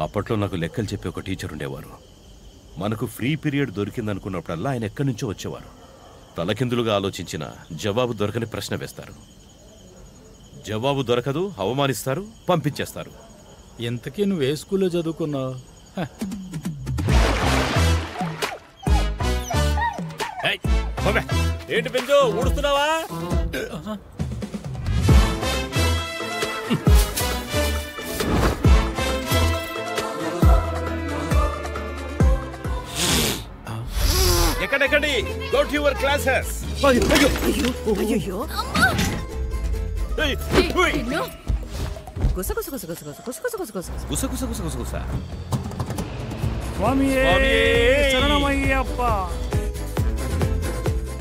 అప్పట్లో నాకు లెక్కలు చెప్పి ఒక టీచర్ ఉండేవారు. మనకు ఫ్రీ పీరియడ్ దొరికిందనుకున్నప్పుడల్లా ఆయన ఎక్కడి నుంచో వచ్చేవారు. తలకిందులుగా ఆలోచించిన జవాబు దొరకని ప్రశ్న వేస్తారు. జవాబు దొరకదు, అవమానిస్తారు, పంపించేస్తారు. ఎంతకీ నువ్వు ఏ స్కూల్లో చదువుకున్నావు? ఏంటి పెంచు ఊడుస్తున్నావా? ఎక్కడెక్కడి గో టు యువర్ క్లాసెస్.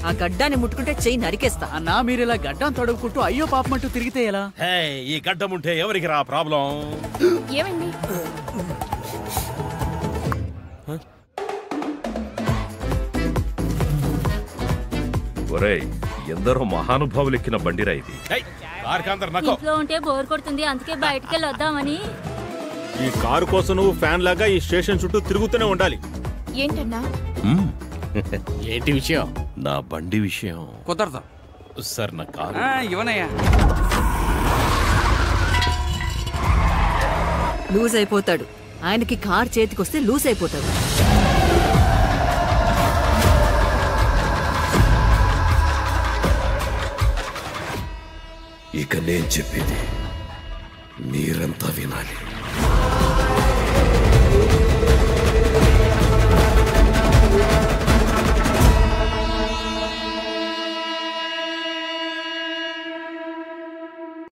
ఆ గడ్డాన్ని ముట్టుకుంటే చెయ్యి నరికేస్తా. అన్నా మీరు ఇలా గడ్డం తడుపుకుంటూ అయ్యో పాపమంటూ తిరిగితే ఎలా? ఈ గడ్డం ఉంటే ఎవరికి రా ప్రాబ్లం? ఏమైంది? ఒరేయ్, ఎందరో మహానుభావులు ఎక్కిన బండిరా ఇది. ఇంట్లో ఉంటే బోర్ కొడుతుంది, అందుకే బయటికి వెళ్ళి వద్దామని. ఈ కారు కోసం నువ్వు ఫ్యాన్ లాగా ఈ స్టేషన్ చుట్టూ తిరుగుతూనే ఉండాలి. ఏంటన్నా? ఏంటి విషయం? నా బండి విషయం కుదరదు సార్. నా కారు ఇవనయ్యా. లూజ్ అయిపోతాడు. ఆయనకి కార్ చేతికొస్తే లూజ్ అయిపోతాడు. ఇక నేను చెప్పేది మీరంతా వినాలి.